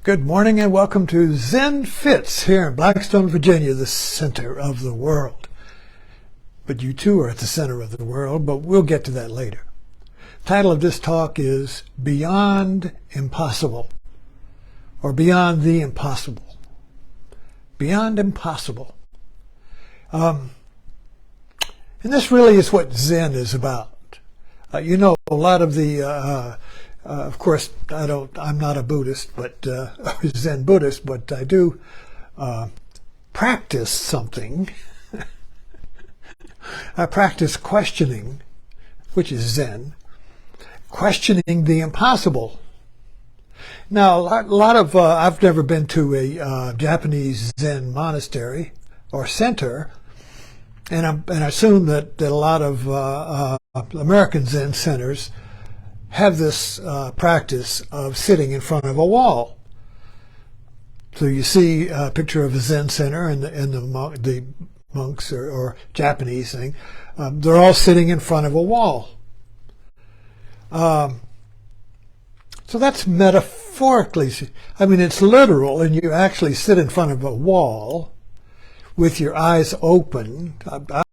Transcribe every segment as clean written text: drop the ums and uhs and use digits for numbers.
Good morning and welcome to Zen Fits here in Blackstone, Virginia, the center of the world. But you too are at the center of the world, but we'll get to that later. The title of this talk is Beyond Impossible, or Beyond the Impossible. Beyond Impossible. And this really is what Zen is about. A lot of the of course, I'm not a Buddhist, but Zen Buddhist, but I do practice something. I practice questioning, which is Zen, questioning the impossible. Now, a lot of I've never been to a Japanese Zen monastery or center, and I assume that a lot of American Zen centers have this practice of sitting in front of a wall. So you see a picture of a Zen center and the monks or Japanese thing, they're all sitting in front of a wall. So that's metaphorically, it's literal, and you actually sit in front of a wall with your eyes open.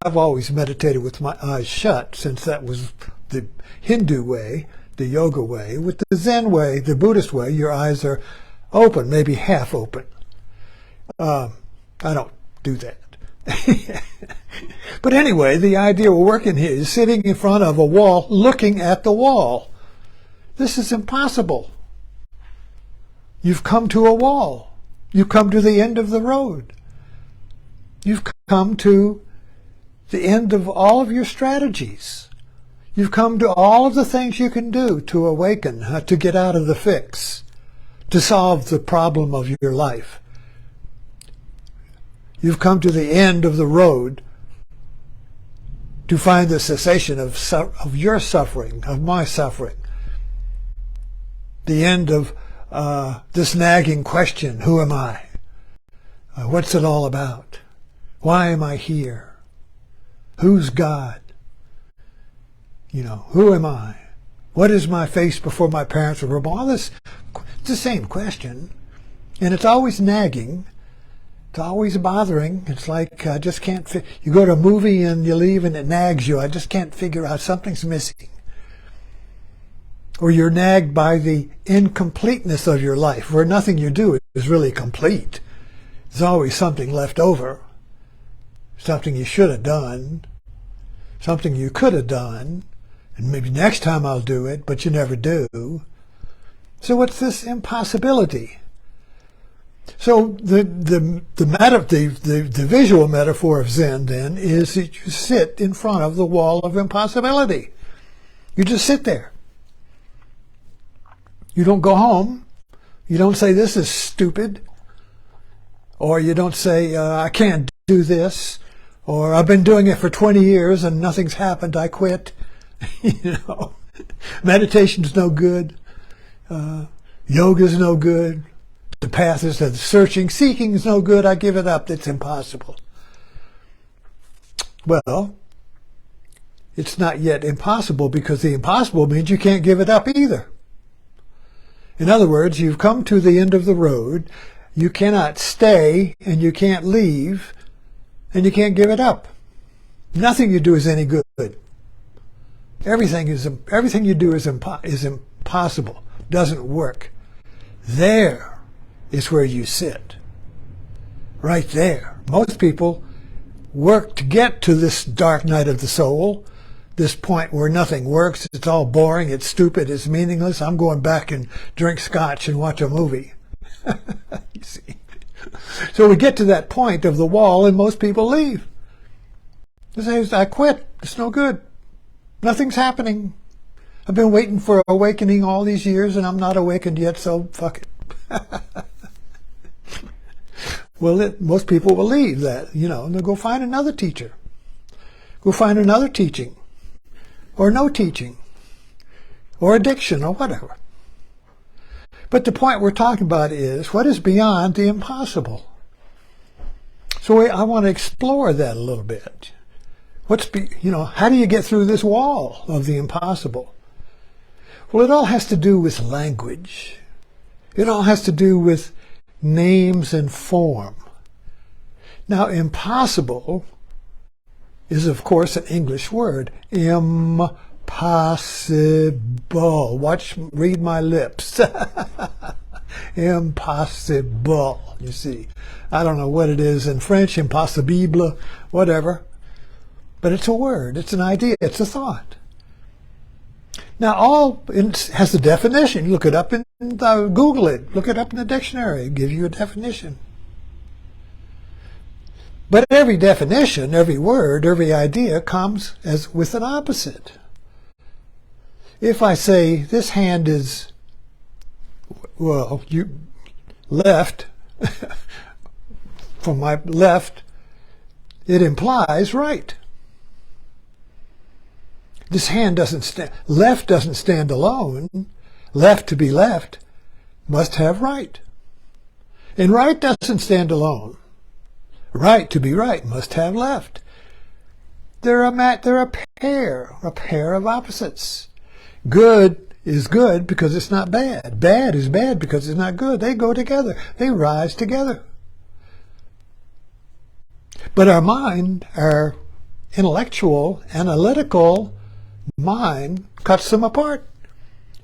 I've always meditated with my eyes shut, since that was the Hindu way, the yoga way. With the Zen way, the Buddhist way, your eyes are open, maybe half open. I don't do that. But anyway, the idea we're working here is sitting in front of a wall, looking at the wall. This is impossible. You've come to a wall. You've come to the end of the road. You've come to the end of all of your strategies. You've come to all of the things you can do to awaken, to get out of the fix, to solve the problem of your life. You've come to the end of the road to find the cessation of your suffering, of my suffering. The end of this nagging question, who am I? What's it all about? Why am I here? Who's God? Who am I? What is my face before my parents were born? All this, it's the same question. And it's always nagging. It's always bothering. It's like, I just can't you go to a movie and you leave and it nags you. I just can't figure out, something's missing. Or you're nagged by the incompleteness of your life, where nothing you do is really complete. There's always something left over. Something you should have done. Something you could have done. And maybe next time I'll do it, but you never do. So what's this impossibility? So the visual metaphor of Zen then is that you sit in front of the wall of impossibility. You just sit there. You don't go home. You don't say, this is stupid. Or you don't say, I can't do this. Or I've been doing it for 20 years and nothing's happened, I quit. Meditation's no good. Yoga's no good. The path is the seeking is no good. I give it up. It's impossible. Well, it's not yet impossible, because the impossible means you can't give it up either. In other words, you've come to the end of the road. You cannot stay and you can't leave and you can't give it up. Nothing you do is any good. Everything you do is impossible. Doesn't work. There is where you sit. Right there. Most people work to get to this dark night of the soul, this point where nothing works. It's all boring. It's stupid. It's meaningless. I'm going back and drink scotch and watch a movie. You see. So we get to that point of the wall and most people leave. They say, I quit. It's no good. Nothing's happening. I've been waiting for awakening all these years and I'm not awakened yet, so fuck it. Well, most people will leave that, and they'll go find another teacher. Go find another teaching. Or no teaching. Or addiction or whatever. But the point we're talking about is, what is beyond the impossible? So I want to explore that a little bit. How do you get through this wall of the impossible? Well, it all has to do with language. It all has to do with names and form. Now, impossible is, of course, an English word. Impossible. Read my lips. Impossible, you see. I don't know what it is in French, impossible, whatever. But it's a word, it's an idea, it's a thought. Now, it has a definition. You look it up Google it. Look it up in the dictionary. It gives you a definition. But every definition, every word, every idea comes with an opposite. If I say this hand is, left, from my left, it implies right. This hand doesn't stand, left doesn't stand alone. Left to be left must have right. And right doesn't stand alone. Right to be right must have left. They're a pair of opposites. Good is good because it's not bad. Bad is bad because it's not good. They go together. They rise together. But our mind, our intellectual, analytical mind cuts them apart.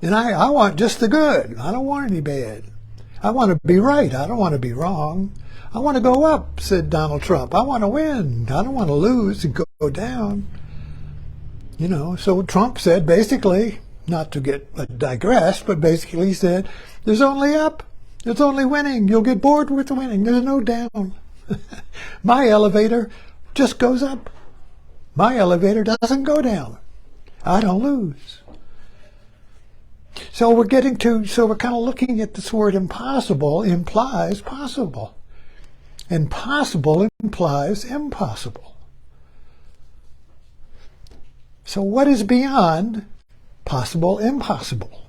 And I want just the good. I don't want any bad. I want to be right. I don't want to be wrong. I want to go up, said Donald Trump. I want to win. I don't want to lose and go down. You know, so Trump said basically, not to get digress, but basically he said, there's only up. There's only winning. You'll get bored with the winning. There's no down. My elevator just goes up. My elevator doesn't go down. I don't lose. So we're kind of looking at this word impossible implies possible. And possible implies impossible. So what is beyond possible, impossible?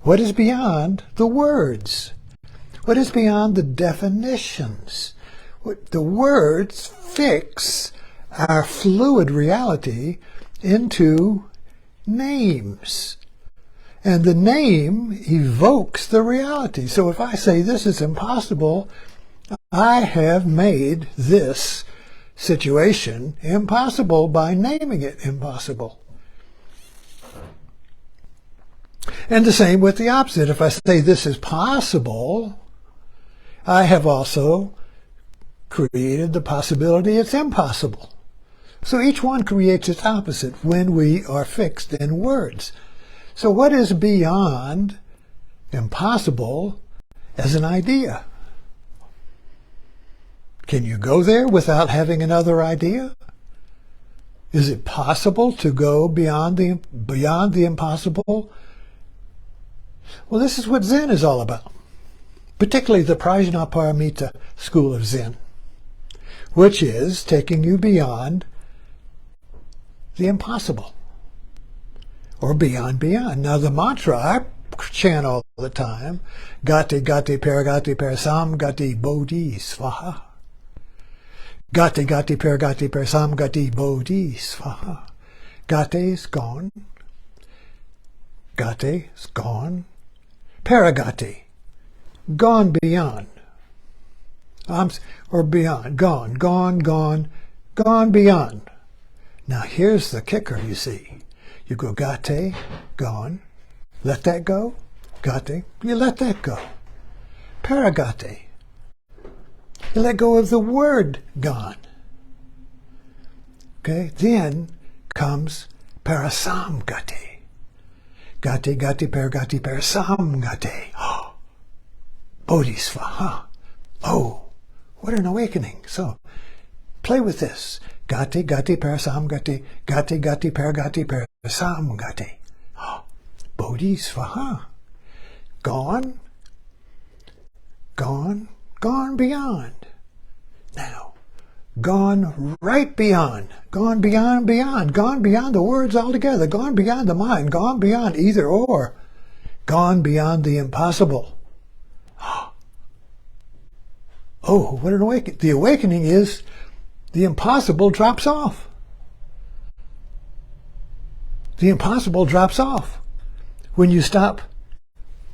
What is beyond the words? What is beyond the definitions? The words fix our fluid reality into names. And the name evokes the reality. So if I say this is impossible, I have made this situation impossible by naming it impossible. And the same with the opposite. If I say this is possible, I have also created the possibility it's impossible. So each one creates its opposite when we are fixed in words. So what is beyond impossible as an idea? Can you go there without having another idea? Is it possible to go beyond the impossible? Well, this is what Zen is all about, particularly the Prajnaparamita school of Zen, which is taking you beyond the impossible, or beyond. Now the mantra I chant all the time, Gati Gati Paragati Parasam Gati Bodhi Svaha. Gati Gati Paragati Parasam Gati Bodhi Svaha. Gati is gone. Gati is gone. Paragati, gone beyond. Or beyond, gone beyond. Now here's the kicker, you see. You go gate, gone. Let that go. Gate, you let that go. Paragate, you let go of the word gone. Okay, then comes parasamgati. Gati gati paragati parasamgati. Oh, bodhisvaha. Oh, what an awakening. So, play with this. Gati gati parasamgati. Gati gati paragati parasamgati. Oh, bodhisvaha. Gone beyond. Now, gone right beyond. Gone beyond, gone beyond the words altogether, gone beyond the mind, gone beyond either or, gone beyond the impossible. Oh, what an awakening. The awakening is the impossible drops off. The impossible drops off when you stop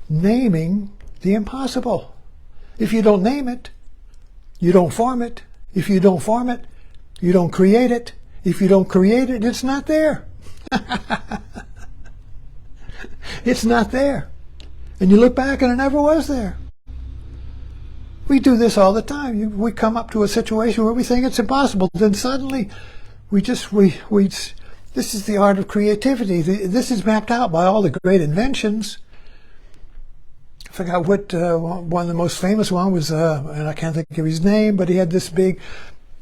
naming the impossible. If you don't name it, you don't form it. If you don't form it, you don't create it. If you don't create it, it's not there. It's not there. And you look back and it never was there. We do this all the time. We come up to a situation where we think it's impossible. Then suddenly this is the art of creativity. This is mapped out by all the great inventions. I forgot what one of the most famous one was, and I can't think of his name, but he had this big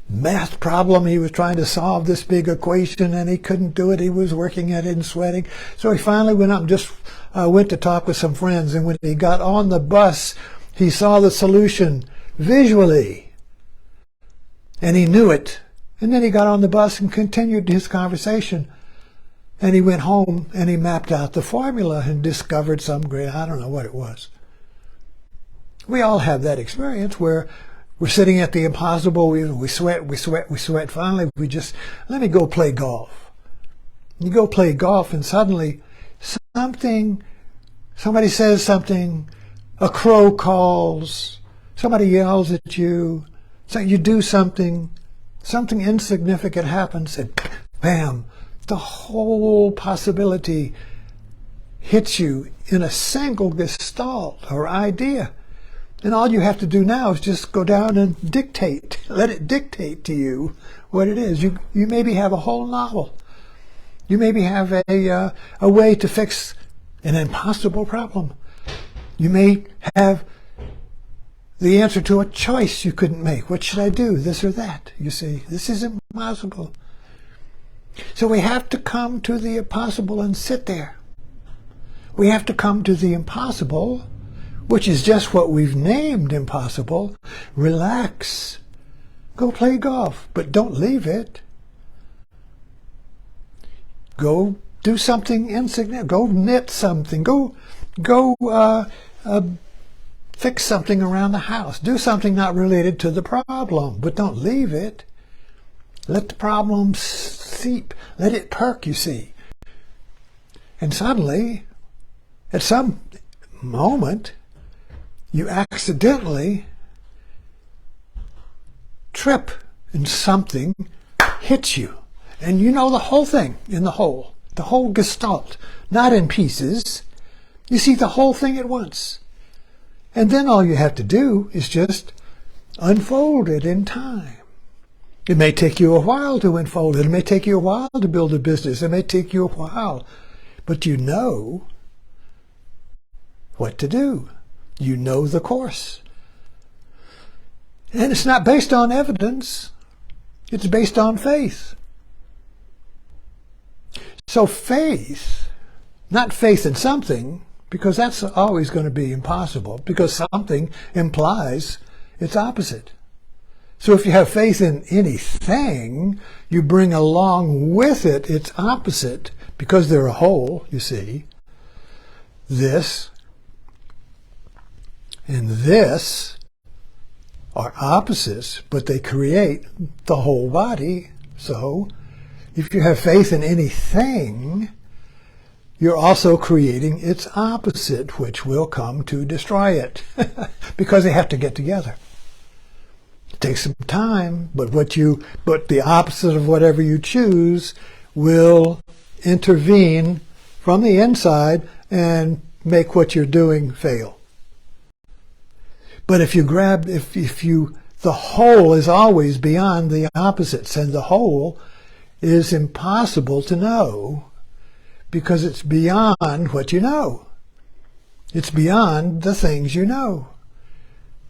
math problem. He was trying to solve this big equation and he couldn't do it. He was working at it and sweating. So he finally went up and just went to talk with some friends. And when he got on the bus, he saw the solution visually and he knew it. And then he got on the bus and continued his conversation. And he went home and he mapped out the formula and discovered some great, I don't know what it was. We all have that experience where we're sitting at the impossible. We sweat. Finally, let me go play golf. You go play golf and suddenly somebody says something, a crow calls, somebody yells at you, so you do something insignificant happens and bam, the whole possibility hits you in a single gestalt or idea. And all you have to do now is just go down and dictate. Let it dictate to you what it is. You maybe have a whole novel. You maybe have a way to fix an impossible problem. You may have the answer to a choice you couldn't make. What should I do? This or that? You see, this is impossible. So we have to come to the impossible and sit there. We have to come to the impossible, which is just what we've named impossible. Relax. Go play golf, but don't leave it. Go do something insignificant. Go knit something. Go fix something around the house. Do something not related to the problem, but don't leave it. Let the problem seep. Let it perk, you see. And suddenly, at some moment, you accidentally trip and something hits you. And you know the whole thing in the whole gestalt, not in pieces. You see the whole thing at once. And then all you have to do is just unfold it in time. It may take you a while to unfold it. It may take you a while to build a business. It may take you a while. But you know what to do. You know the course. And it's not based on evidence. It's based on faith. So faith, not faith in something, because that's always going to be impossible, because something implies its opposite. So if you have faith in anything, you bring along with it its opposite, because they're a whole, you see. This and this are opposites, but they create the whole body. So if you have faith in anything, you're also creating its opposite, which will come to destroy it, because they have to get together. It takes some time, but the opposite of whatever you choose will intervene from the inside and make what you're doing fail. But if the whole is always beyond the opposites, and the whole is impossible to know because it's beyond what you know. It's beyond the things you know.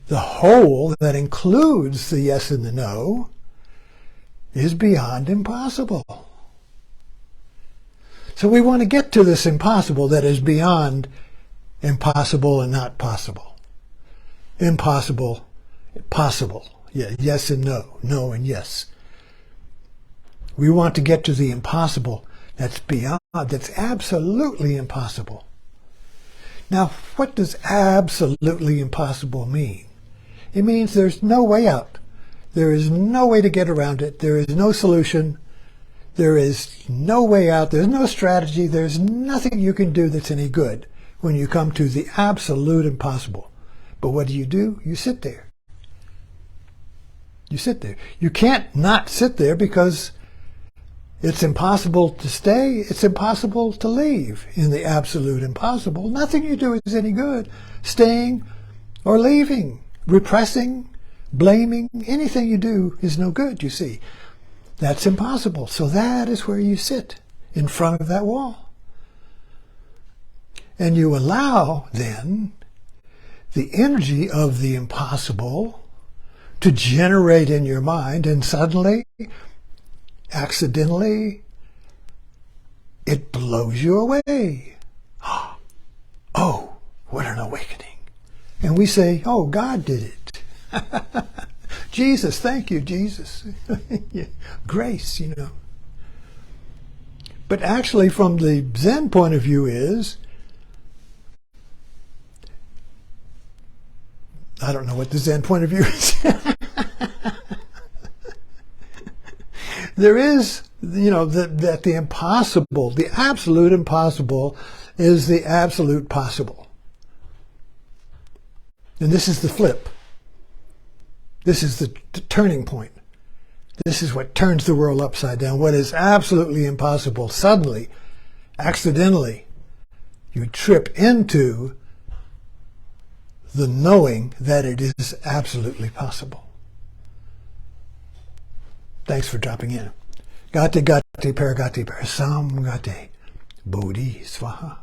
The whole that includes the yes and the no is beyond impossible. So we want to get to this impossible that is beyond impossible and not possible. Impossible, possible. Yeah, yes and no, no and yes. We want to get to the impossible that's beyond, that's absolutely impossible. Now, what does absolutely impossible mean? It means there's no way out. There is no way to get around it. There is no solution. There is no way out. There's no strategy. There's nothing you can do that's any good when you come to the absolute impossible. But what do? You sit there. You sit there. You can't not sit there because it's impossible to stay. It's impossible to leave in the absolute impossible. Nothing you do is any good. Staying or leaving, repressing, blaming, anything you do is no good, you see. That's impossible. So that is where you sit, in front of that wall. And you allow, then, the energy of the impossible to generate in your mind, and suddenly, accidentally, it blows you away. Oh, what an awakening. And we say, oh, God did it. Jesus, thank you, Jesus. Grace, you know. But actually, from the Zen point of view is, I don't know what the Zen point of view is. There is, you know, that the impossible, the absolute impossible is the absolute possible. And this is the flip. This is the turning point. This is what turns the world upside down. What is absolutely impossible, suddenly, accidentally, you trip into the knowing that it is absolutely possible. Thanks for dropping in. Gate gate paragati parasam gate. Bodhi swaha.